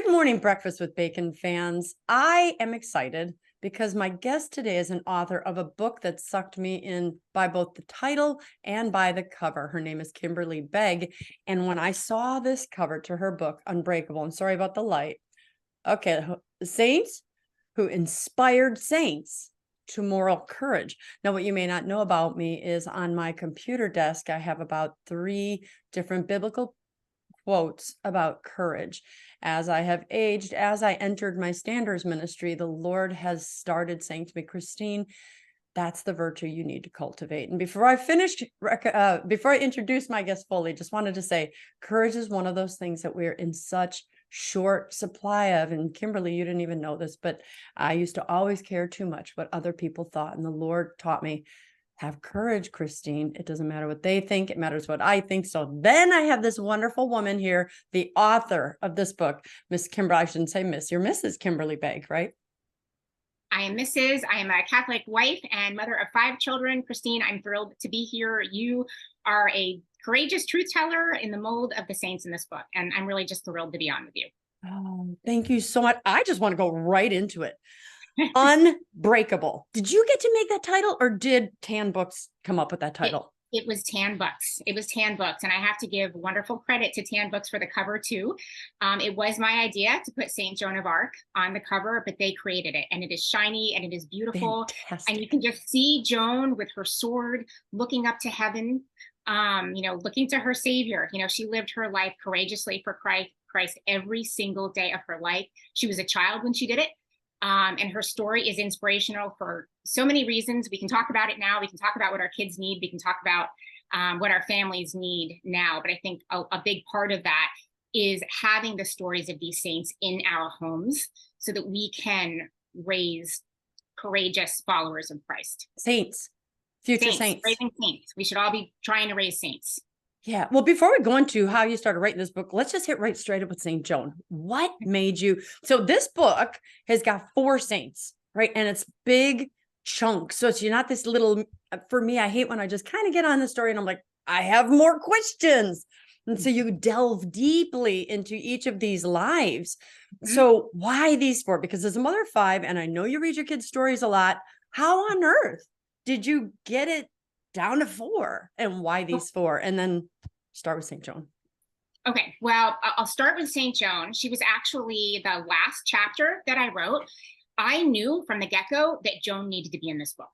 Good morning, Breakfast with Bacon fans. I am excited because my guest today is an author of a book that sucked me in by both the title and by the cover. Her name is Kimberly Begg. And when I saw this cover to her book, Unbreakable, and sorry about the light. Okay, saints who inspired saints to moral courage. Now, what you may not know about me is on my computer desk, I have about 3 different biblical quotes about courage. As I have aged, as I entered my standards ministry, the Lord has started saying to me, Christine, that's the virtue you need to cultivate. And before I introduce my guest fully, just wanted to say, courage is one of those things that we're in such short supply of. And Kimberly, you didn't even know this, but I used to always care too much what other people thought. And the Lord taught me, have courage, Christine. It doesn't matter what they think. It matters what I think. So then I have this wonderful woman here, the author of this book, Miss Kimberly. I shouldn't say Miss. You're Mrs. Kimberly Begg, right? I am Mrs. I am a Catholic wife and mother of 5 children. Christine, I'm thrilled to be here. You are a courageous truth teller in the mold of the saints in this book, and I'm really just thrilled to be on with you. Oh, thank you so much. I just want to go right into it. Unbreakable. Did you get to make that title, or did Tan Books come up with that title? It was Tan Books. It was Tan Books. And I have to give wonderful credit to Tan Books for the cover too. It was my idea to put Saint Joan of Arc on the cover, but they created it. And it is shiny and it is beautiful. Fantastic. And you can just see Joan with her sword looking up to heaven, looking to her savior. She lived her life courageously for Christ every single day of her life. She was a child when she did it. And her story is inspirational for so many reasons. We can talk about it now. We can talk about what our kids need. We can talk about what our families need now. But I think a big part of that is having the stories of these saints in our homes so that we can raise courageous followers of Christ. Saints, future saints. Raising saints. We should all be trying to raise saints. Yeah. Well, before we go into how you started writing this book, let's just hit right straight up with St. Joan. What made you? So this book has got 4 saints, right? And it's big chunks. So it's, you're not this little, for me, I hate when I just kind of get on the story and I'm like, I have more questions. And so you delve deeply into each of these lives. Mm-hmm. So why these 4? Because as a mother of 5, and I know you read your kids' stories a lot, how on earth did you get it down to 4, and why these 4? And then start with St. Joan. Okay, well, I'll start with St. Joan. She was actually the last chapter that I wrote. I knew from the get-go that Joan needed to be in this book.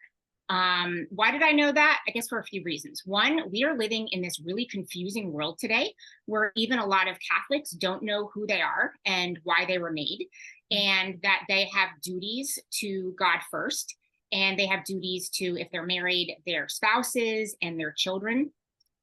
Why did I know that? I guess for a few reasons. One, we are living in this really confusing world today where even a lot of Catholics don't know who they are and why they were made, and that they have duties to God first. And they have duties to, if they're married, their spouses and their children.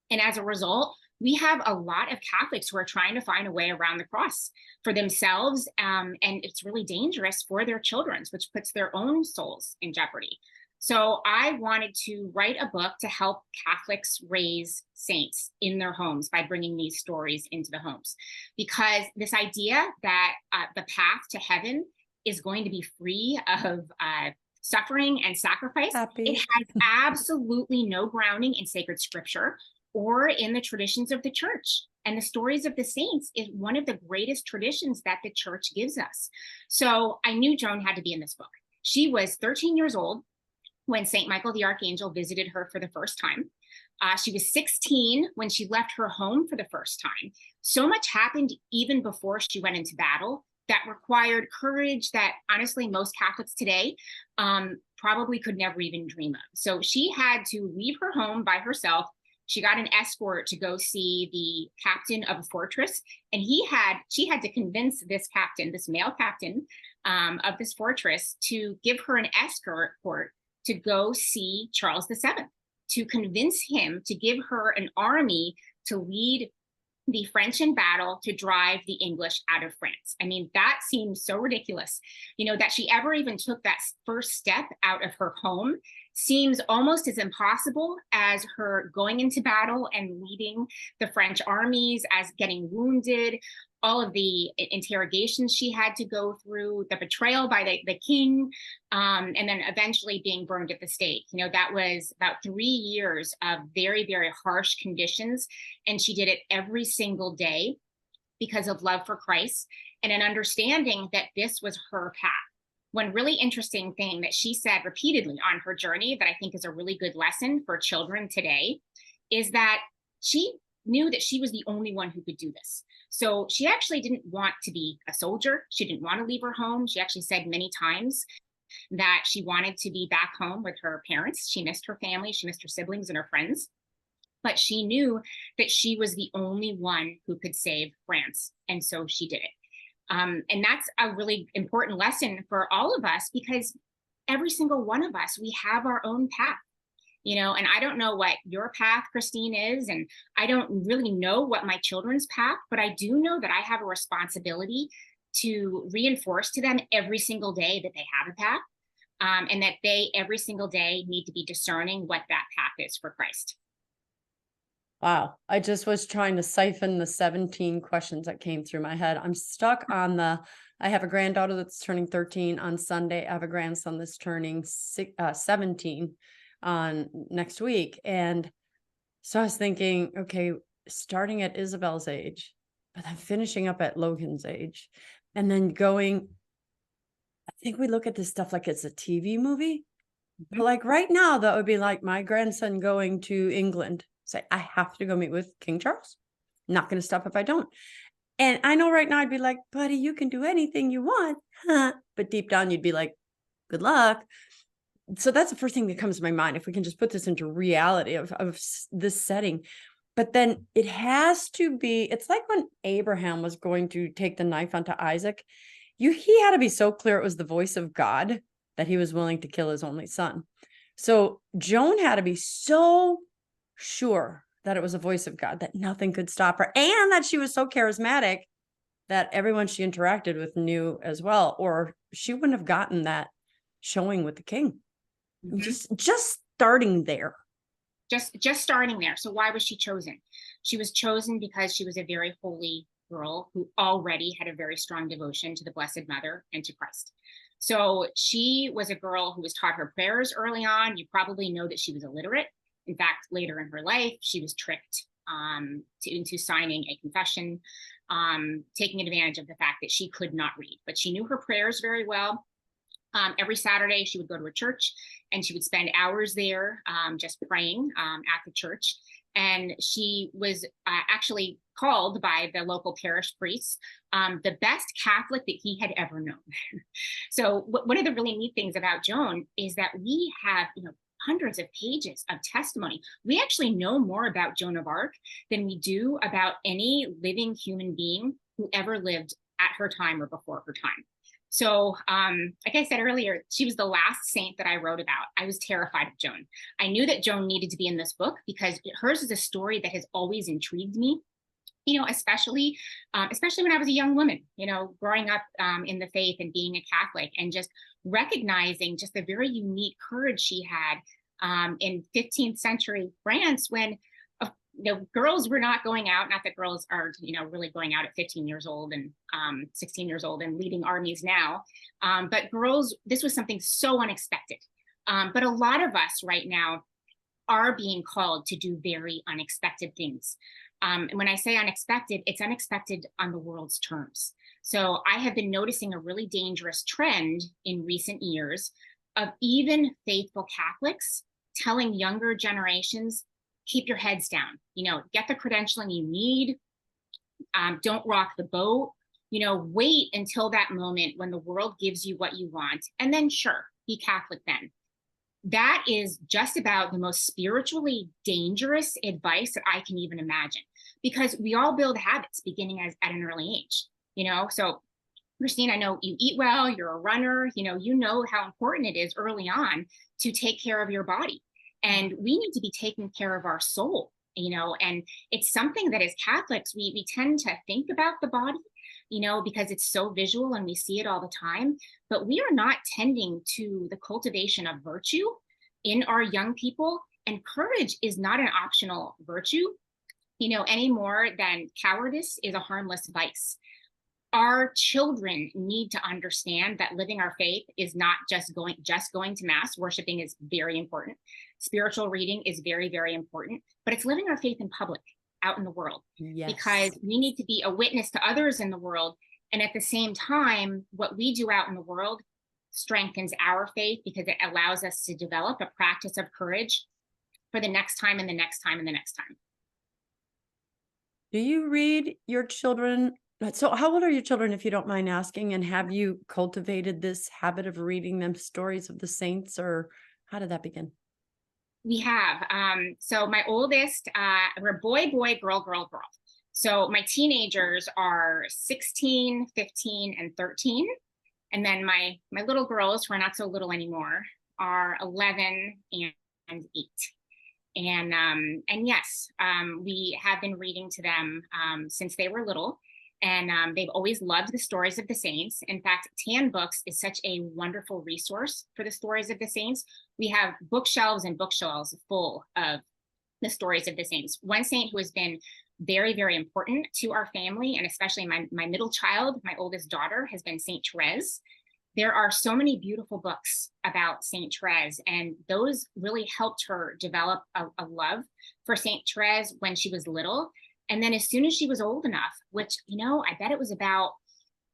And as a result, we have a lot of Catholics who are trying to find a way around the cross for themselves. And it's really dangerous for their children, which puts their own souls in jeopardy. So I wanted to write a book to help Catholics raise saints in their homes by bringing these stories into the homes. Because this idea that the path to heaven is going to be free of suffering and sacrifice, it has absolutely no grounding in sacred scripture or in the traditions of the church. And the stories of the saints is one of the greatest traditions that the church gives us. So I knew Joan had to be in this book. She was 13 years old when St. Michael the Archangel visited her for the first time. She was 16 when she left her home for the first time. So much happened even before she went into battle that required courage that honestly most Catholics today probably could never even dream of. So she had to leave her home by herself. She got an escort to go see the captain of a fortress, and she had to convince this captain, this male captain of this fortress, to give her an escort to go see Charles VII, to convince him to give her an army to lead the French in battle to drive the English out of France. I mean, that seems so ridiculous. That she ever even took that first step out of her home seems almost as impossible as her going into battle and leading the French armies, as getting wounded, all of the interrogations she had to go through, the betrayal by the king, and then eventually being burned at the stake. That was about 3 years of very, very harsh conditions. And she did it every single day because of love for Christ. and an understanding that this was her path. One really interesting thing that she said repeatedly on her journey that I think is a really good lesson for children today is that she knew that she was the only one who could do this. So she actually didn't want to be a soldier. She didn't want to leave her home. She actually said many times that she wanted to be back home with her parents. She missed her family, she missed her siblings and her friends. But she knew that she was the only one who could save France. And so she did it. And that's a really important lesson for all of us, because every single one of us, we have our own path. And I don't know what your path, Christine, is, and I don't really know what my children's path, but I do know that I have a responsibility to reinforce to them every single day that they have a path, and that they every single day need to be discerning what that path is for Christ. Wow. I just was trying to siphon the 17 questions that came through my head. I'm stuck on I have a granddaughter that's turning 13 on Sunday. I have a grandson that's turning 17 on next week. And so I was thinking, okay, starting at Isabel's age, but then finishing up at Logan's age, and then going, I think we look at this stuff like it's a TV movie. But like right now, that would be like my grandson going to England. Say, I have to go meet with King Charles. Not going to stop if I don't. And I know right now I'd be like, buddy, you can do anything you want. Huh? But deep down, you'd be like, good luck. So that's the first thing that comes to my mind. If we can just put this into reality of this setting. But then it has to be, it's like when Abraham was going to take the knife onto Isaac, he had to be so clear it was the voice of God that he was willing to kill his only son. So Joan had to be so sure that it was a voice of God, that nothing could stop her, and that she was so charismatic that everyone she interacted with knew as well, or she wouldn't have gotten that showing with the king. Mm-hmm. Just starting there. Just starting there. So why was she chosen? She was chosen because she was a very holy girl who already had a very strong devotion to the Blessed Mother and to Christ. So she was a girl who was taught her prayers early on. You probably know that she was illiterate. In fact, later in her life, she was tricked into signing a confession, taking advantage of the fact that she could not read, but she knew her prayers very well. Every Saturday, she would go to a church and she would spend hours there just praying at the church. And she was actually called by the local parish priests the best Catholic that he had ever known. So one of the really neat things about Joan is that we have, hundreds of pages of testimony. We actually know more about Joan of Arc than we do about any living human being who ever lived at her time or before her time. So, like I said earlier, she was the last saint that I wrote about. I was terrified of Joan. I knew that Joan needed to be in this book because hers is a story that has always intrigued me. Especially when I was a young woman, growing up in the faith and being a Catholic, and just recognizing just the very unique courage she had in 15th century France when girls were not going out. Not that girls are, really going out at 15 years old and 16 years old and leading armies now. But girls, this was something so unexpected. But a lot of us right now are being called to do very unexpected things. And when I say unexpected, it's unexpected on the world's terms. So I have been noticing a really dangerous trend in recent years of even faithful Catholics telling younger generations, keep your heads down, get the credentialing you need, don't rock the boat, wait until that moment when the world gives you what you want, and then sure, be Catholic then. That is just about the most spiritually dangerous advice that I can even imagine, because we all build habits beginning at an early age, So Christine, I know you eat well, you're a runner, you know how important it is early on to take care of your body. And we need to be taking care of our soul, and it's something that as Catholics, we tend to think about the body, because it's so visual and we see it all the time, but we are not tending to the cultivation of virtue in our young people. And courage is not an optional virtue, any more than cowardice is a harmless vice. Our children need to understand that living our faith is not just going to mass. Worshiping is very important. Spiritual reading is very, very important, but it's living our faith in public, out in the world. Yes. Because we need to be a witness to others in the world And at the same time, what we do out in the world strengthens our faith because it allows us to develop a practice of courage for the next time and the next time and the next time. Do you read your children? So how old are your children, if you don't mind asking? And have you cultivated this habit of reading them stories of the saints, or how did that begin? We have. So my oldest, we're boy, boy, girl, girl, girl. So my teenagers are 16, 15, and 13. And then my little girls, who are not so little anymore, are 11 and 8. And yes, we have been reading to them since they were little. And they've always loved the stories of the saints. In fact, Tan Books is such a wonderful resource for the stories of the saints. We have bookshelves and bookshelves full of the stories of the saints. One saint who has been very, very important to our family, and especially my middle child, my oldest daughter, has been Saint Therese. There are so many beautiful books about Saint Therese, and those really helped her develop a love for Saint Therese when she was little. And then as soon as she was old enough, which, I bet it was about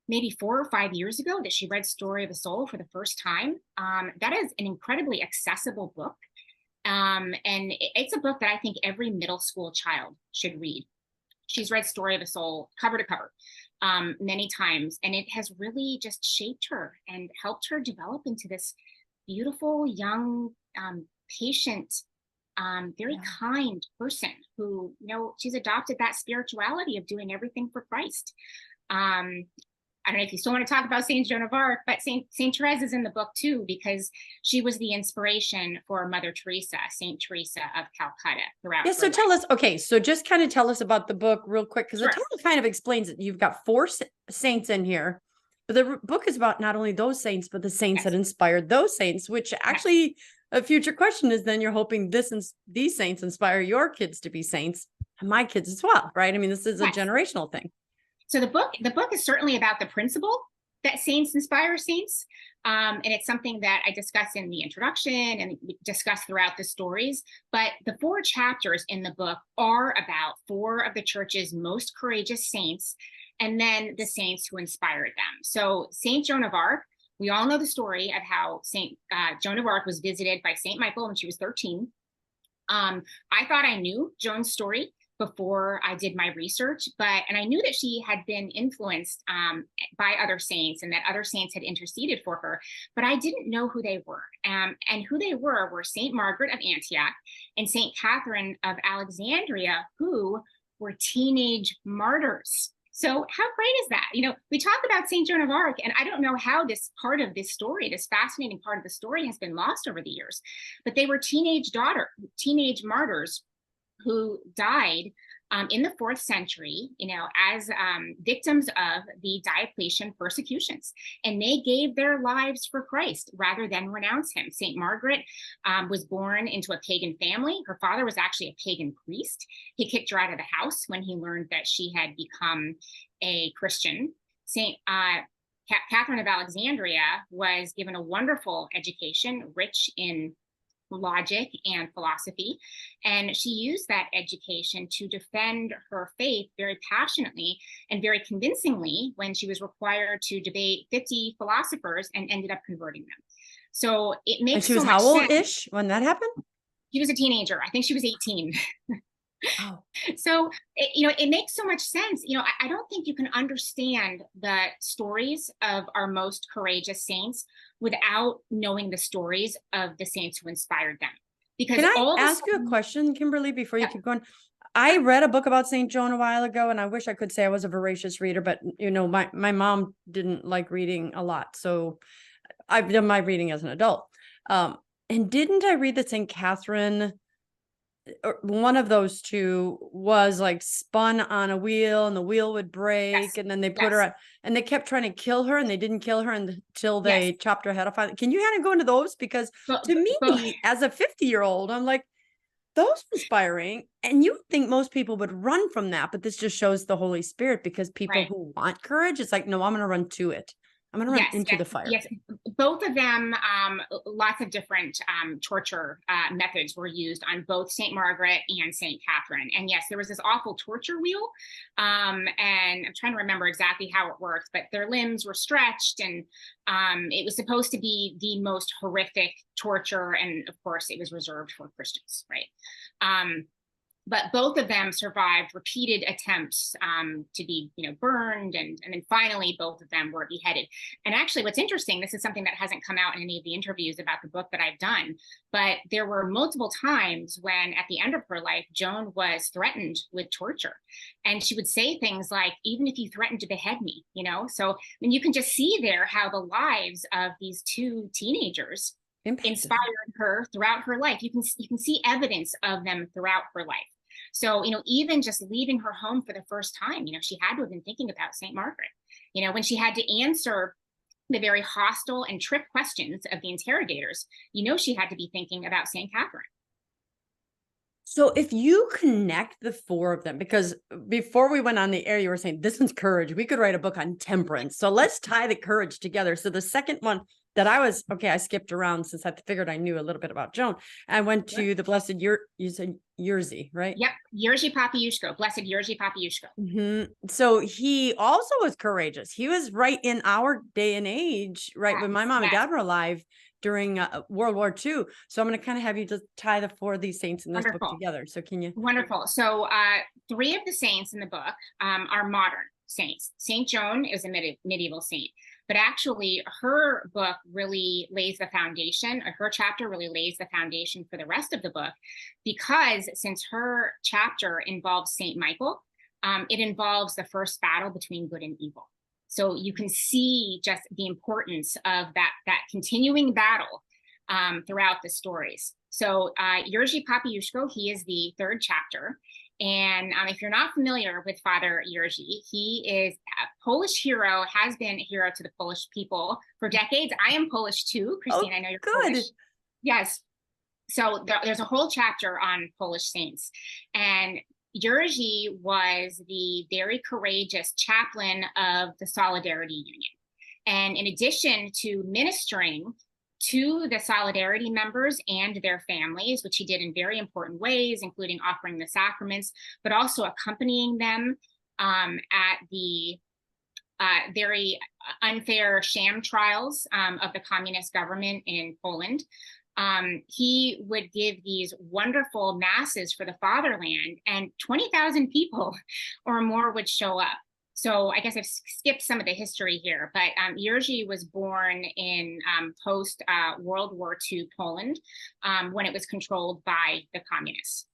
maybe 4 or 5 years ago that she read Story of a Soul for the first time. That is an incredibly accessible book. And it's a book that I think every middle school child should read. She's read Story of a Soul cover to cover many times, and it has really just shaped her and helped her develop into this beautiful, young, patient, very kind person who, she's adopted that spirituality of doing everything for Christ. I don't know if you still want to talk about Saint Joan of Arc, but Saint Therese is in the book too, because she was the inspiration for Mother Teresa, Saint Teresa of Calcutta throughout. Yeah, so tell us, okay, so just kind of tell us about the book real quick, because Sure. the title kind of explains it. You've got 4 saints in here, but the book is about not only those saints, but the saints that inspired those saints, which actually a future question is then you're hoping these saints inspire your kids to be saints and my kids as well, right? I mean, this is a generational thing. So the book is certainly about the principle that saints inspire saints. And it's something that I discuss in the introduction and discuss throughout the stories. But the 4 chapters in the book are about 4 of the church's most courageous saints, and then the saints who inspired them. So Saint Joan of Arc, we all know the story of how Saint Joan of Arc was visited by Saint Michael when she was 13. I thought I knew Joan's story before I did my research, and I knew that she had been influenced by other saints and that other saints had interceded for her, but I didn't know who they were. And who they were Saint Margaret of Antioch and Saint Catherine of Alexandria, who were teenage martyrs. So how great is that? We talk about Saint Joan of Arc, and I don't know how this part of this story, this fascinating part of the story, has been lost over the years, but they were teenage martyrs who died in the 4th century, as victims of the Diocletian persecutions. And they gave their lives for Christ rather than renounce him. St. Margaret was born into a pagan family. Her father was actually a pagan priest. He kicked her out of the house when he learned that she had become a Christian. St. Catherine of Alexandria was given a wonderful education, rich in logic and philosophy, and she used that education to defend her faith very passionately and very convincingly when she was required to debate 50 philosophers and ended up converting them. So it makes she was so how old-ish when that happened? She was a teenager. I think she was 18. Oh. So, it makes so much sense. I don't think you can understand the stories of our most courageous saints without knowing the stories of the saints who inspired them. Because can I ask you a question, Kimberly, before you keep going? I read a book about Saint Joan a while ago, and I wish I could say I was a voracious reader, but my mom didn't like reading a lot, so I've done my reading as an adult. And didn't I read that Saint Catherine, or one of those two, was like spun on a wheel and the wheel would break, and then they put her on, and they kept trying to kill her and they didn't kill her until they chopped her head off? Can you kind of go into those? Because to me, as a 50-year-old, I'm like, those inspiring. And you think most people would run from that, but this just shows the Holy Spirit, because people who want courage, it's like, no, I'm going to run to it. I'm going to run Yes, into yes, the fire. yes. Both of them, lots of different torture methods were used on both St. Margaret and St. Catherine. And yes, there was this awful torture wheel. And I'm trying to remember exactly how it worked, but their limbs were stretched, and it was supposed to be the most horrific torture. And of course, it was reserved for Christians, right? But both of them survived repeated attempts to be, burned, and then finally both of them were beheaded. And actually, what's interesting, this is something that hasn't come out in any of the interviews about the book that I've done, but there were multiple times when, at the end of her life, Joan was threatened with torture, and she would say things like, "Even if you threaten to behead me," So, I mean, you can just see there how the lives of these two teenagers inspired her throughout her life. You can see evidence of them throughout her life. So, even just leaving her home for the first time, she had to have been thinking about St. Margaret. When she had to answer the very hostile and trick questions of the interrogators, she had to be thinking about St. Catherine. So if you connect the four of them, because before we went on the air, you were saying this one's courage. We could write a book on temperance. So let's tie the courage together. So the second one that I skipped around since I figured I knew a little bit about Joan. I went to the Blessed you said Jerzy, right? Yep, Jerzy Papiuszko, Blessed Jerzy Papiuszko. So he also was courageous. He was right in our day and age, right? When my mom and dad were alive during World War II. So I'm going to kind of have you just tie the four of these saints in this book together. So can you? Wonderful. So three of the saints in the book are modern saints. Saint Joan is a medieval saint, but actually her book really lays the foundation, or her chapter really lays the foundation for the rest of the book, because since her chapter involves Saint Michael, it involves the first battle between good and evil. So you can see just the importance of that continuing battle throughout the stories. So Jerzy Papiuszko, he is the third chapter. And if you're not familiar with Father Jerzy, he is a Polish hero, has been a hero to the Polish people for decades. I am Polish too, Christine. I know you're Polish. Yes. So there's a whole chapter on Polish saints. And Jerzy was the very courageous chaplain of the Solidarity Union. And in addition to ministering to the Solidarity members and their families, which he did in very important ways, including offering the sacraments, but also accompanying them at the very unfair sham trials of the communist government in Poland. He would give these wonderful masses for the fatherland, and 20,000 people or more would show up. So I guess I've skipped some of the history here, but Jerzy was born in post World War II Poland when it was controlled by the communists.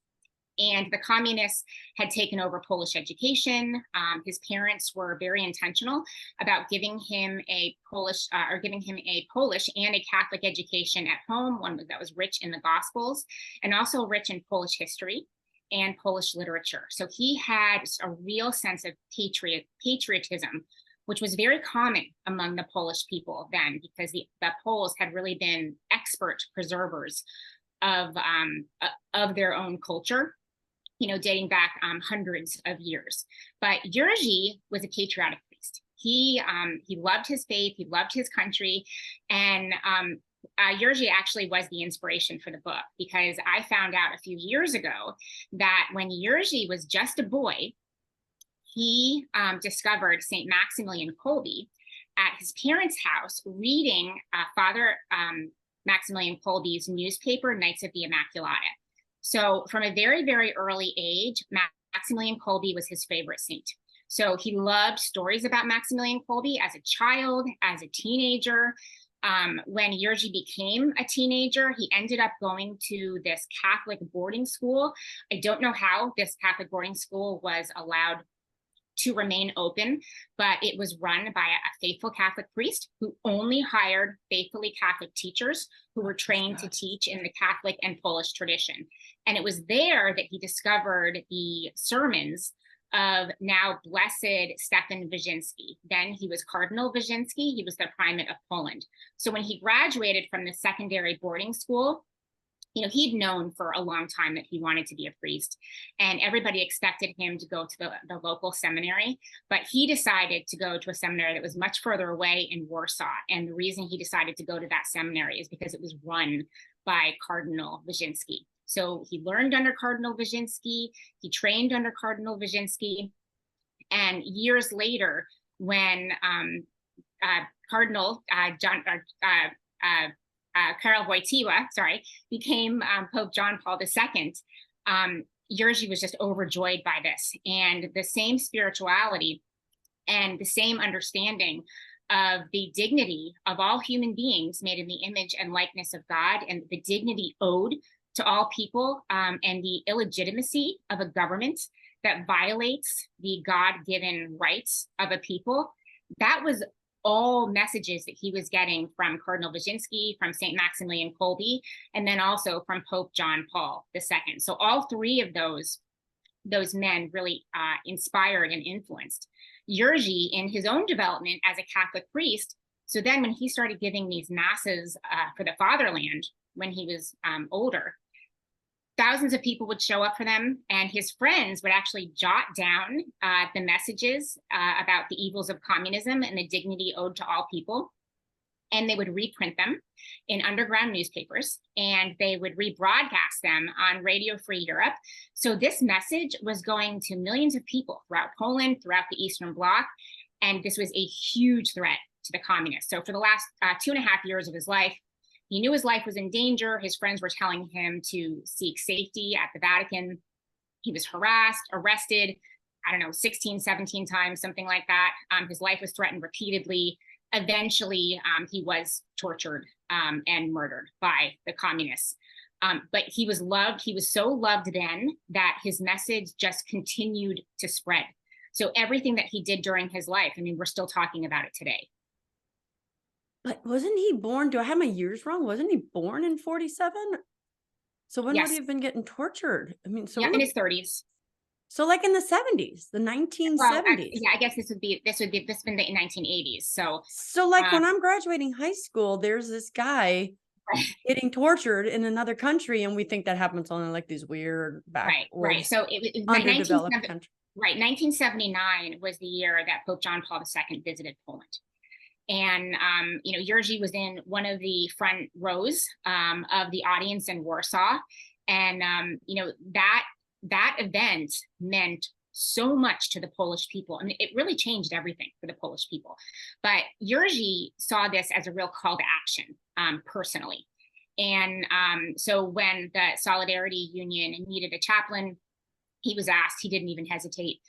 And the communists had taken over Polish education. His parents were very intentional about giving him a Polish and a Catholic education at home, one that was rich in the Gospels and also rich in Polish history and Polish literature. So he had a real sense of patriotism, which was very common among the Polish people then, because the Poles had really been expert preservers of their own culture, dating back hundreds of years. But Jerzy was a patriotic priest. He loved his faith, he loved his country, and Jerzy actually was the inspiration for the book, because I found out a few years ago that when Jerzy was just a boy, he discovered St. Maximilian Kolbe at his parents' house reading Father Maximilian Kolbe's newspaper, Knights of the Immaculata. So from a very, very early age, Maximilian Kolbe was his favorite saint. So he loved stories about Maximilian Kolbe as a child, as a teenager. When Jerzy became a teenager, he ended up going to this Catholic boarding school. I don't know how this Catholic boarding school was allowed to remain open, but it was run by a faithful Catholic priest who only hired faithfully Catholic teachers who were trained to teach in the Catholic and Polish tradition. And it was there that he discovered the sermons of now Blessed Stefan Wyszynski. Then he was Cardinal Wyszynski. He was the primate of Poland. So when he graduated from the secondary boarding school, he'd known for a long time that he wanted to be a priest, and everybody expected him to go to the local seminary, but he decided to go to a seminary that was much further away in Warsaw. And the reason he decided to go to that seminary is because it was run by Cardinal Wyszynski. So he learned under Cardinal Wyszynski, he trained under Cardinal Wyszynski, and years later, when Cardinal Karol Wojtyła, became Pope John Paul II, Jerzy was just overjoyed by this. And the same spirituality and the same understanding of the dignity of all human beings made in the image and likeness of God, and the dignity owed to all people, and the illegitimacy of a government that violates the God-given rights of a people. That was all messages that he was getting from Cardinal Wyszynski, from St. Maximilian Kolbe, and then also from Pope John Paul II. So all three of those men really inspired and influenced Jerzy in his own development as a Catholic priest. So then when he started giving these masses for the fatherland when he was older, thousands of people would show up for them, and his friends would actually jot down the messages about the evils of communism and the dignity owed to all people. And they would reprint them in underground newspapers, and they would rebroadcast them on Radio Free Europe. So this message was going to millions of people throughout Poland, throughout the Eastern Bloc, and this was a huge threat to the communists. So for the last 2.5 years of his life, he knew his life was in danger. His friends were telling him to seek safety at the Vatican. He was harassed, arrested, 16, 17 times, something like that. His life was threatened repeatedly. Eventually, he was tortured and murdered by the communists. But he was loved. He was so loved then that his message just continued to spread. So everything that he did during his life, we're still talking about it today. But wasn't he born? Do I have my years wrong? Wasn't he born in 47? So when would he have been getting tortured? So in his 30s. So like in the 70s, the 1970s. Well, I guess this would be the 1980s. So like when I'm graduating high school, there's this guy getting tortured in another country, and we think that happens on like these weird right. So it was underdeveloped country. Right, 1979 was the year that Pope John Paul II visited Poland. And, Jerzy was in one of the front rows of the audience in Warsaw. And, that event meant so much to the Polish people. It really changed everything for the Polish people. But Jerzy saw this as a real call to action personally. And so when the Solidarity Union needed a chaplain, he was asked. He didn't even hesitate.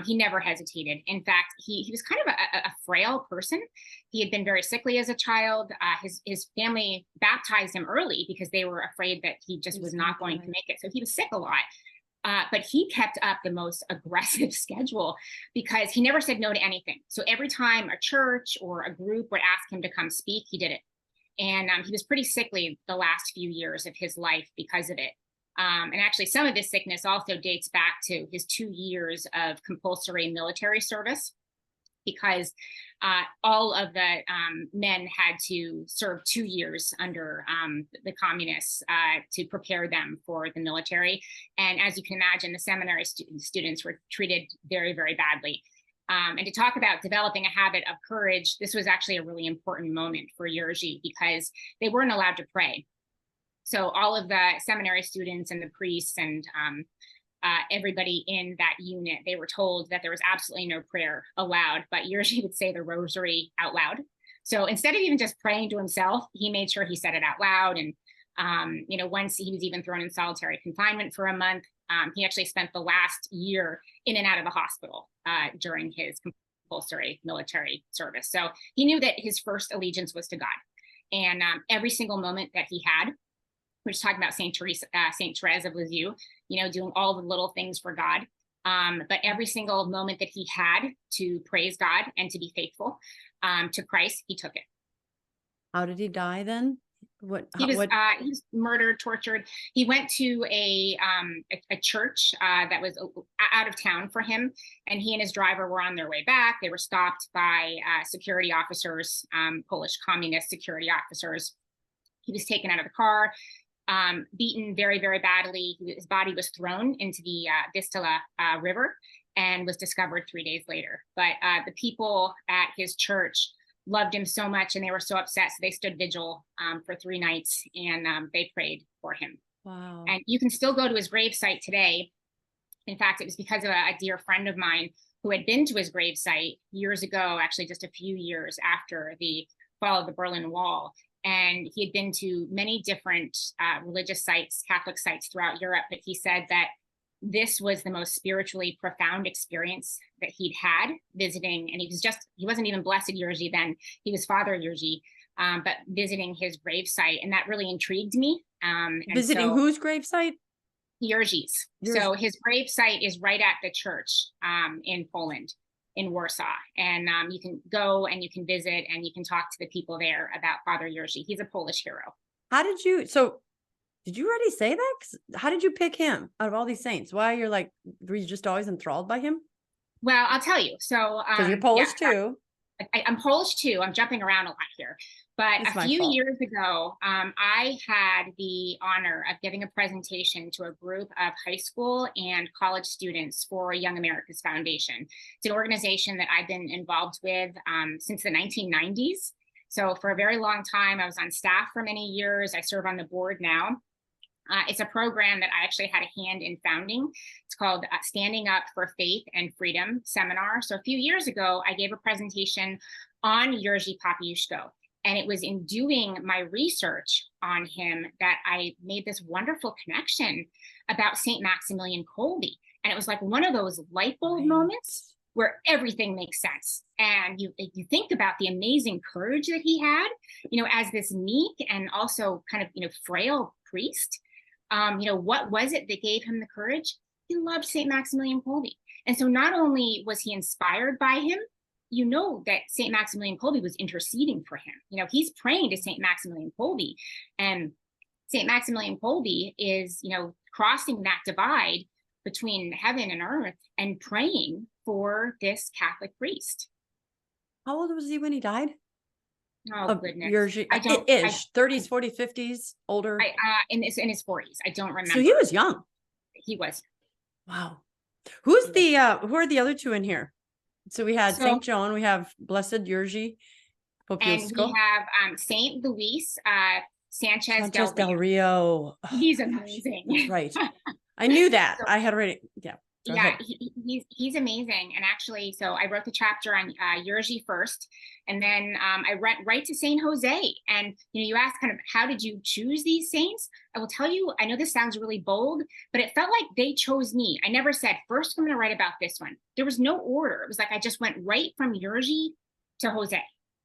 He never hesitated. In fact, he was kind of a frail person. He had been very sickly as a child. His family baptized him early because they were afraid that he just was not going to make it. So he was sick a lot. But he kept up the most aggressive schedule because he never said no to anything. So every time a church or a group would ask him to come speak, he did it. And he was pretty sickly the last few years of his life because of it. And actually, some of this sickness also dates back to his 2 years of compulsory military service, because all of the men had to serve 2 years under the communists to prepare them for the military. And as you can imagine, the seminary students were treated very, very badly. And to talk about developing a habit of courage, this was actually a really important moment for Jerzy because they weren't allowed to pray. So all of the seminary students and the priests and everybody in that unit, they were told that there was absolutely no prayer allowed, but Jerzy would say the rosary out loud. So instead of even just praying to himself, he made sure he said it out loud. And, once he was even thrown in solitary confinement for a month, he actually spent the last year in and out of the hospital during his compulsory military service. So he knew that his first allegiance was to God. And every single moment that he had, we're just talking about Saint Therese of Lisieux, doing all the little things for God. But every single moment that he had to praise God and to be faithful to Christ, he took it. How did he die then? He was murdered, tortured. He went to a church that was out of town for him, and he and his driver were on their way back. They were stopped by security officers, Polish communist security officers. He was taken out of the car. beaten very, very badly. His body was thrown into the Vistula River and was discovered 3 days later. But the people at his church loved him so much, and they were so upset, so they stood vigil for 3 nights, and they prayed for him. Wow. And you can still go to his gravesite today. In fact, it was because of a dear friend of mine who had been to his gravesite years ago, actually just a few years after the fall of the Berlin Wall. And he had been to many different religious sites, Catholic sites throughout Europe, but he said that this was the most spiritually profound experience that he'd had visiting. And he wasn't even Blessed Jerzy then, he was Father Jerzy, but visiting his gravesite. And that really intrigued me. Visiting whose gravesite? Jerzy. So his gravesite is right at the church in Poland, in Warsaw. And you can go and you can visit and you can talk to the people there about Father Jerzy. He's a Polish hero. Did you already say that? How did you pick him out of all these saints? Were you just always enthralled by him? Well, I'll tell you. So, because you're Polish too. I'm Polish too. I'm jumping around a lot here. But a few years ago, I had the honor of giving a presentation to a group of high school and college students for Young America's Foundation. It's an organization that I've been involved with since the 1990s. So for a very long time, I was on staff for many years. I serve on the board now. It's a program that I actually had a hand in founding. It's called Standing Up for Faith and Freedom Seminar. So a few years ago, I gave a presentation on Jerzy Papiuszko. And it was in doing my research on him that I made this wonderful connection about St. Maximilian Kolbe. And it was like one of those light bulb moments where everything makes sense. And you think about the amazing courage that he had, as this meek and also kind of, frail priest. What was it that gave him the courage? He loved St. Maximilian Kolbe. And so not only was he inspired by him, that St. Maximilian Kolbe was interceding for him. He's praying to St. Maximilian Kolbe, and St. Maximilian Kolbe is, crossing that divide between heaven and earth and praying for this Catholic priest. How old was he when he died? Oh, goodness. 30s, 40s, 50s, older? In his 40s. I don't remember. So he was young. He was. Wow. Who are the other two in here? So we had St. Joan, we have Blessed Jerzy Papiuszko. And we have St. Luis Sanchez del Rio. Oh, he's amazing. Right. I knew that. I had already, he's amazing. And actually, so I wrote the chapter on Jerzy first, and then I went right to Saint Jose. And you asked kind of, how did you choose these saints? I will tell you, I know this sounds really bold, but it felt like they chose me. I never said, first I'm going to write about this one. There was no order. It was like I just went right from Jerzy to Jose.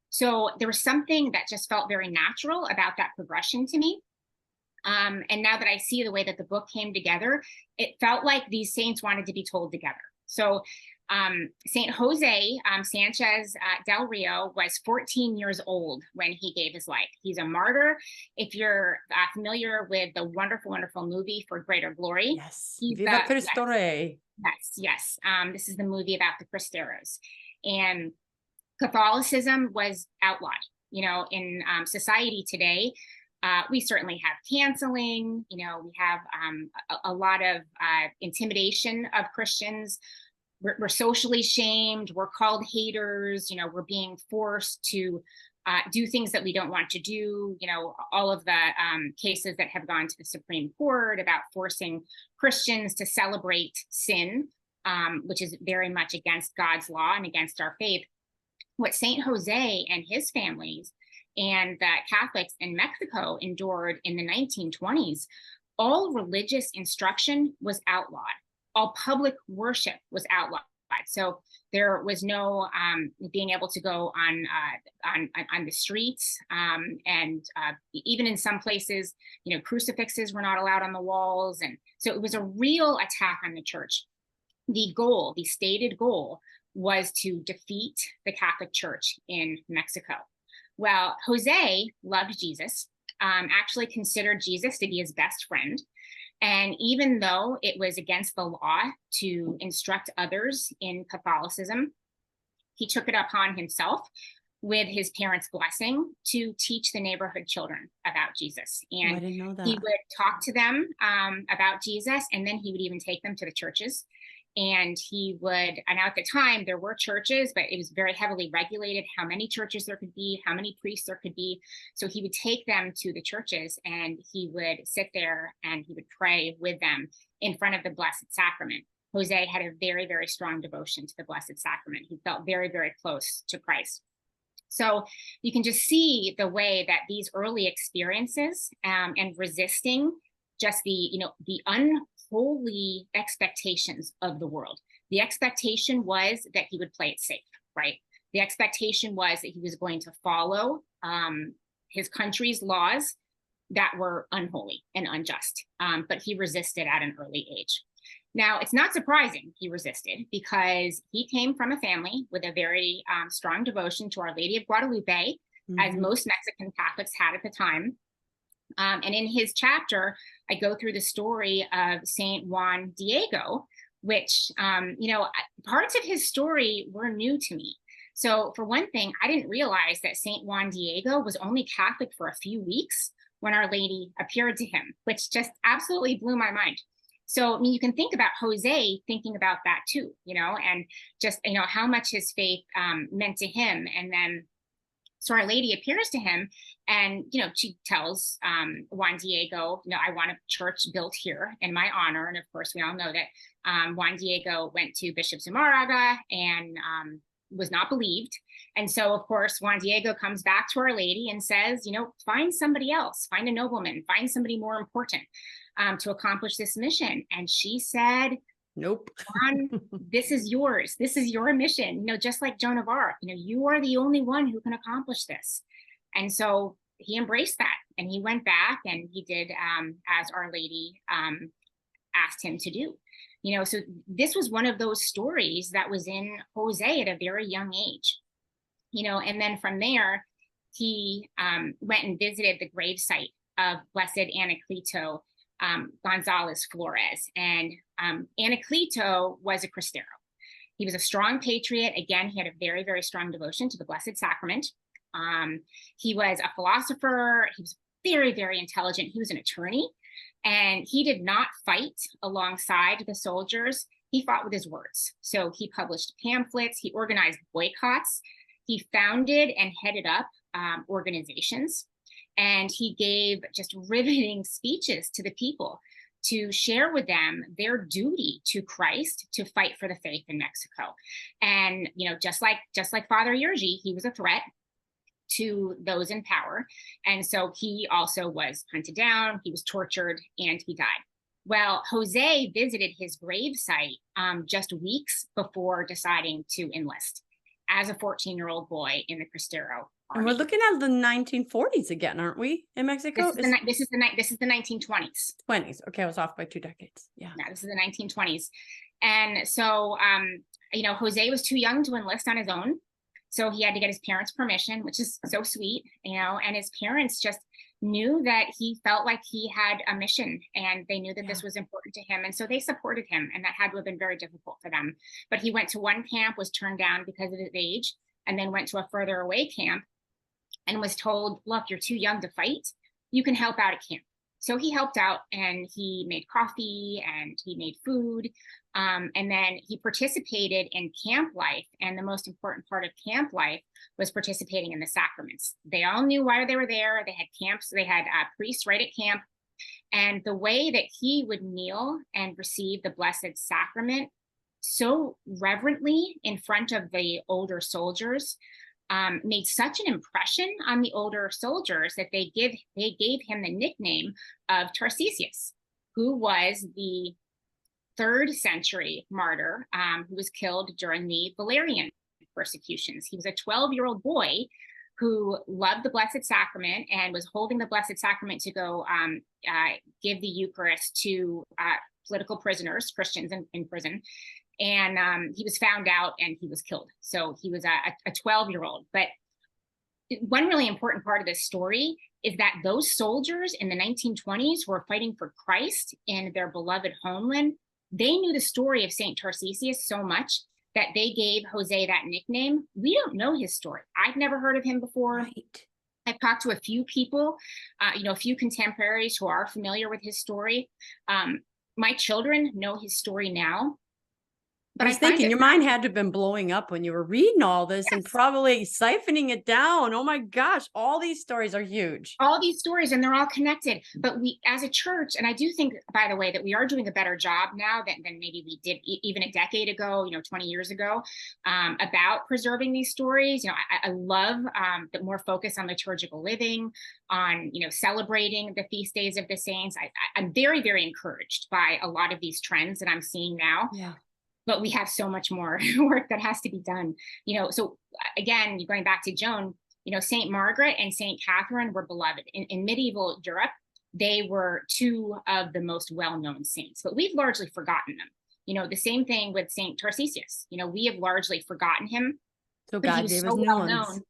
So there was something that just felt very natural about that progression to me. And now that I see the way that the book came together, it felt like these saints wanted to be told together. So St. Jose Sanchez del Rio was 14 years old when he gave his life. He's a martyr. If you're familiar with the wonderful, wonderful movie For Greater Glory. Yes. Viva Cristo Rey. Yes. This is the movie about the Cristeros. And Catholicism was outlawed. In society today, we certainly have canceling, we have a lot of intimidation of Christians. We're socially shamed. We're called haters. We're being forced to do things that we don't want to do. All of the cases that have gone to the Supreme Court about forcing Christians to celebrate sin, which is very much against God's law and against our faith. What St. Jose and his families and the Catholics in Mexico endured in the 1920s, all religious instruction was outlawed. All public worship was outlawed. So there was no being able to go on the streets, and even in some places, crucifixes were not allowed on the walls, and so it was a real attack on the church. The stated goal, was to defeat the Catholic Church in Mexico. Well, Jose loved Jesus, actually considered Jesus to be his best friend. And even though it was against the law to instruct others in Catholicism, he took it upon himself with his parents' blessing to teach the neighborhood children about Jesus. Oh, I And didn't know he that. would talk to them about Jesus, and then he would even take them to the churches. And he would, and at the time there were churches, but it was very heavily regulated how many churches there could be, how many priests there could be. So he would take them to the churches and he would sit there and he would pray with them in front of the Blessed Sacrament. Jose had a very, very strong devotion to the Blessed Sacrament. He felt very, very close to Christ. So you can just see the way that these early experiences and resisting just the unholy expectations of the world. The expectation was that he would play it safe, right? The expectation was that he was going to follow his country's laws that were unholy and unjust, but he resisted at an early age. Now, it's not surprising he resisted, because he came from a family with a very strong devotion to Our Lady of Guadalupe, as most Mexican Catholics had at the time. And in his chapter, I go through the story of Saint Juan Diego, which, parts of his story were new to me. So for one thing, I didn't realize that Saint Juan Diego was only Catholic for a few weeks when Our Lady appeared to him, which just absolutely blew my mind. So, I mean, you can think about Jose thinking about that too, and just, how much his faith meant to him. And then, so Our Lady appears to him and, she tells Juan Diego, I want a church built here in my honor. And of course, we all know that Juan Diego went to Bishop Zumárraga and was not believed. And so, of course, Juan Diego comes back to Our Lady and says, find somebody else, find a nobleman, find somebody more important to accomplish this mission. And she said, nope. Juan, this is yours. This is your mission. Just like Joan of Arc, you are the only one who can accomplish this. And so he embraced that and he went back and he did as Our Lady asked him to do. So this was one of those stories that was in Jose at a very young age. And then from there, he went and visited the gravesite of Blessed Anacleto Gonzalez Flores. And Anacleto was a Cristero. He was a strong patriot. Again, he had a very, very strong devotion to the Blessed Sacrament. He was a philosopher. He was very, very intelligent. He was an attorney. And he did not fight alongside the soldiers. He fought with his words. So he published pamphlets. He organized boycotts. He founded and headed up organizations. And he gave just riveting speeches to the people to share with them their duty to Christ to fight for the faith in Mexico. And, just like Father Yergi, he was a threat to those in power. And so he also was hunted down, he was tortured, and he died. Well, Jose visited his gravesite just weeks before deciding to enlist as a 14-year-old boy in the Cristero Army. And we're looking at the 1940s again, aren't we, in Mexico? This is the 1920s. 20s. Okay, I was off by 2 decades. Yeah. Yeah, this is the 1920s. And so, Jose was too young to enlist on his own. So he had to get his parents' permission, which is so sweet, and his parents just knew that he felt like he had a mission and they knew that this was important to him. And so they supported him, and that had to have been very difficult for them. But he went to one camp, was turned down because of his age, and then went to a further away camp and was told, look, you're too young to fight. You can help out at camp. So he helped out and he made coffee and he made food. And then he participated in camp life. And the most important part of camp life was participating in the sacraments. They all knew why they were there. They had camps, they had priests right at camp. And the way that he would kneel and receive the Blessed Sacrament so reverently in front of the older soldiers made such an impression on the older soldiers that they gave him the nickname of Tarcisius, who was the 3rd century martyr who was killed during the Valerian persecutions. He was a 12-year-old boy who loved the Blessed Sacrament and was holding the Blessed Sacrament to go give the Eucharist to political prisoners, Christians in prison. And he was found out and he was killed. So he was a 12-year-old. But one really important part of this story is that those soldiers in the 1920s who were fighting for Christ in their beloved homeland, they knew the story of St. Tarcisius so much that they gave Jose that nickname, we don't know his story. I've never heard of him before. Right. I've talked to a few people, a few contemporaries who are familiar with his story. My children know his story now, I but was I find thinking it your mind had to have been blowing up when you were reading all this and yes, probably siphoning it down. Oh my gosh, all these stories are huge. all these stories, and they're all connected. But we, as a church, and I do think, by the way, that we are doing a better job now than maybe we did even a decade ago, 20 years ago, about preserving these stories. I love the more focus on liturgical living, on celebrating the feast days of the saints. I'm very, very encouraged by a lot of these trends that I'm seeing now. Yeah. But we have so much more work that has to be done. So again, going back to Joan, Saint Margaret and Saint Catherine were beloved in medieval Europe. They were two of the most well-known saints, but we've largely forgotten them. The same thing with Saint Tarcisius. We have largely forgotten him, So but he God was gave so us new well ones. known.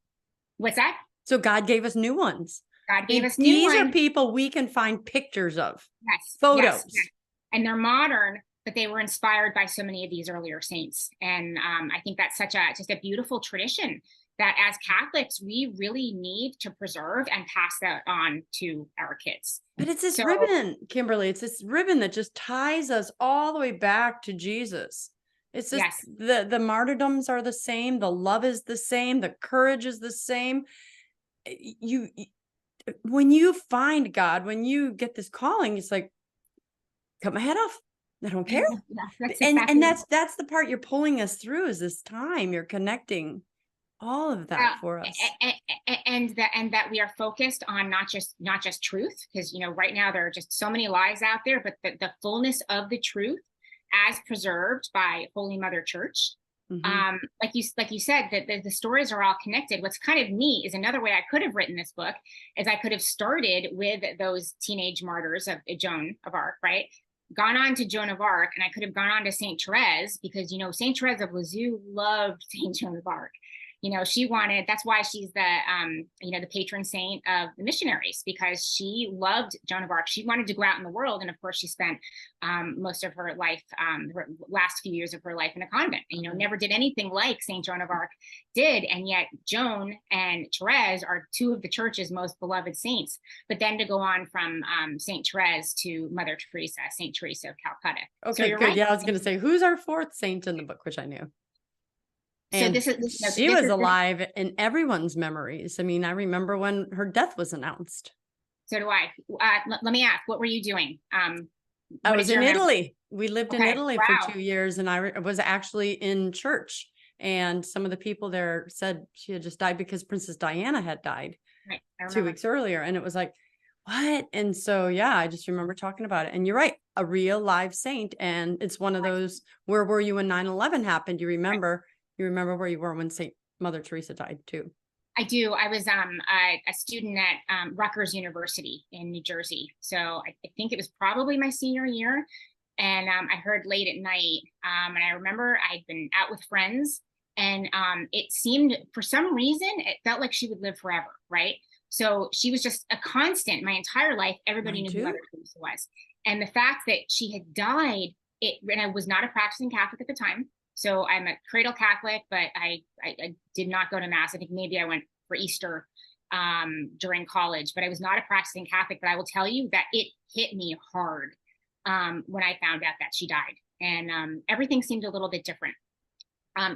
What's that? So God gave us new ones. God gave us new These ones. are people we can find pictures of. Yes, Photos. yes. And they're modern, but they were inspired by so many of these earlier saints. And I think that's just a beautiful tradition that as Catholics, we really need to preserve and pass that on to our kids. But it's this ribbon, Kimberly. It's this ribbon that just ties us all the way back to Jesus. It's just yes. the martyrdoms are the same. The love is the same. The courage is the same. When you find God, when you get this calling, it's like, cut my head off. I don't care. That's and exactly that's the part you're pulling us through is this time. You're connecting all of that for us. and that we are focused on not just truth, because right now there are just so many lies out there, but the fullness of the truth as preserved by Holy Mother Church. Like you said, that the stories are all connected. What's kind of neat is another way I could have written this book is I could have started with those teenage martyrs of Joan of Arc, right? Gone on to Joan of Arc, and I could have gone on to Saint Therese, because Saint Therese of Lisieux loved Saint Joan of Arc. She wanted, that's why she's the patron saint of the missionaries, because she loved Joan of Arc. She wanted to go out in the world. And of course, she spent most of her life, her last few years of her life in a convent, never did anything like Saint Joan of Arc did. And yet Joan and Therese are two of the church's most beloved saints. But then to go on from Saint Therese to Mother Teresa, Saint Teresa of Calcutta. Okay, so you're good. Right. Yeah, I was going to say, who's our fourth saint in the book, which I knew. And so she was alive in everyone's memories. I mean, I remember when her death was announced. So do I. Let me ask, what were you doing? I was in Italy. We lived in Italy Wow. for 2 years, and I was actually in church. And some of the people there said she had just died because Princess Diana had died Right. 2 weeks earlier. And it was like, what? And so, yeah, I just remember talking about it. And you're right, a real live saint. And it's one of those, where were you when 9/11 happened? You remember? You remember where you were when Mother Teresa died too? I do. I was a student at Rutgers University in New Jersey. So I think it was probably my senior year. And I heard late at night. And I remember I'd been out with friends, and it seemed, for some reason, it felt like she would live forever, right? So she was just a constant my entire life. Everybody knew who Mother Teresa was. And the fact that she had died, and I was not a practicing Catholic at the time. So I'm a cradle Catholic, but I did not go to Mass. I think maybe I went for Easter during college, but I was not a practicing Catholic. But I will tell you that it hit me hard when I found out that she died. And everything seemed a little bit different.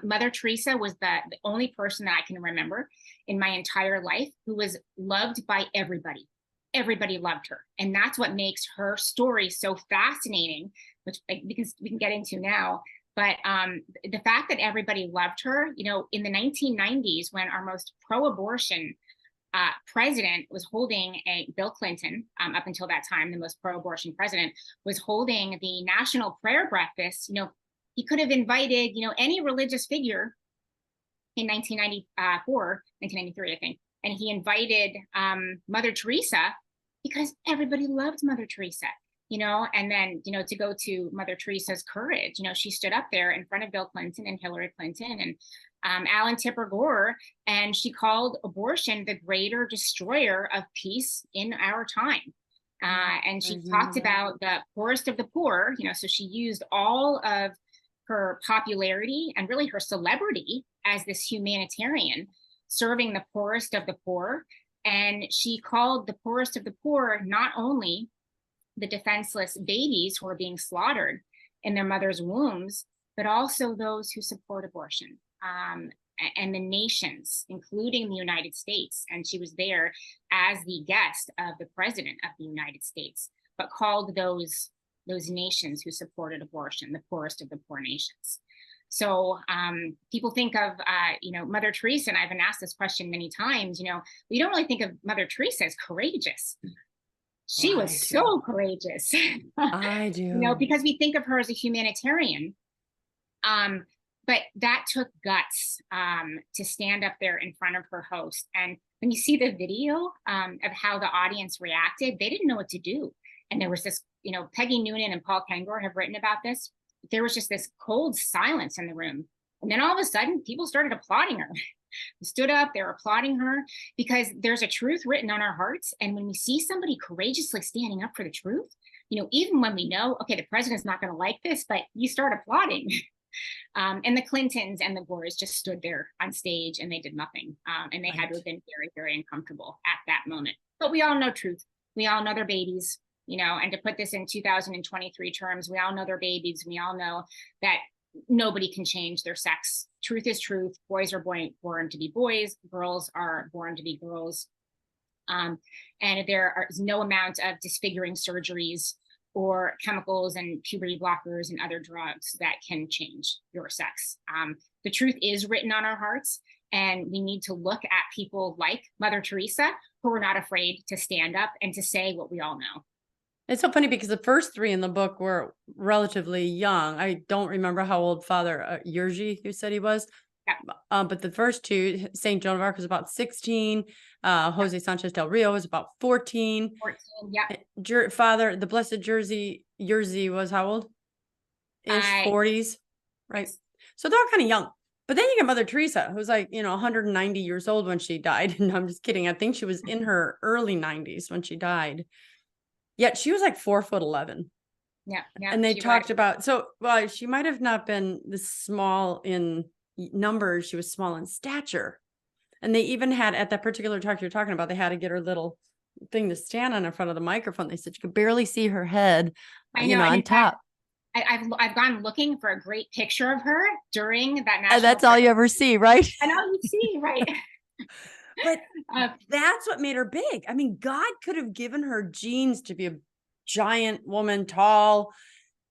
Mother Teresa was the only person that I can remember in my entire life who was loved by everybody. Everybody loved her. And that's what makes her story so fascinating, which we can get into now. But the fact that everybody loved her, in the 1990s, when our most pro-abortion president was holding Bill Clinton, up until that time, the most pro-abortion president was holding the national prayer breakfast, he could have invited, any religious figure in 1993, I think. And he invited Mother Teresa because everybody loved Mother Teresa. And then, to go to Mother Teresa's courage, she stood up there in front of Bill Clinton and Hillary Clinton and Alan Tipper Gore, and she called abortion the greater destroyer of peace in our time. And she talked about the poorest of the poor, so she used all of her popularity and really her celebrity as this humanitarian serving the poorest of the poor. And she called the poorest of the poor not only the defenseless babies who are being slaughtered in their mother's wombs, but also those who support abortion, and the nations, including the United States. And she was there as the guest of the president of the United States, but called those nations who supported abortion the poorest of the poor nations. So people think of, Mother Teresa, and I've been asked this question many times, we don't really think of Mother Teresa as courageous. She was so courageous. I do. Because we think of her as a humanitarian. But that took guts to stand up there in front of her host. And when you see the video of how the audience reacted, they didn't know what to do. And there was this, Peggy Noonan and Paul Kengor have written about this. There was just this cold silence in the room. And then all of a sudden, people started applauding her. They stood up, they were applauding her, because there's a truth written on our hearts. And when we see somebody courageously standing up for the truth, even when we know, okay, the president's not going to like this, but you start applauding. And the Clintons and the Gores just stood there on stage and they did nothing. And they had to have been very, very uncomfortable at that moment. But we all know truth. We all know they're babies, and to put this in 2023 terms, we all know they're babies. We all know that nobody can change their sex. Truth is truth. Boys are born to be boys. Girls are born to be girls. And there is no amount of disfiguring surgeries or chemicals and puberty blockers and other drugs that can change your sex. The truth is written on our hearts, and we need to look at people like Mother Teresa, who are not afraid to stand up and to say what we all know. It's so funny because the first three in the book were relatively young. I don't remember how old Father Yergi, you said he was. Yeah. But the first two, St. Joan of Arc was about 16. Jose Sanchez del Rio was about 14. 14, yeah. Father, the Blessed Yergi was how old? Ish, 40s, right? So they're all kind of young. But then you get Mother Teresa, who's like, 190 years old when she died. No, I'm just kidding. I think she was in her early 90s when she died. Yet she was like 4'11". Yeah. And they talked about, she might have not been this small in numbers. She was small in stature. And they even had, at that particular talk you're talking about, they had to get her little thing to stand on in front of the microphone. They said you could barely see her head, on top. I've gone looking for a great picture of her during that national. That's all you ever see, right? And all you see, right? But that's what made her big. I mean, God could have given her genes to be a giant woman, tall.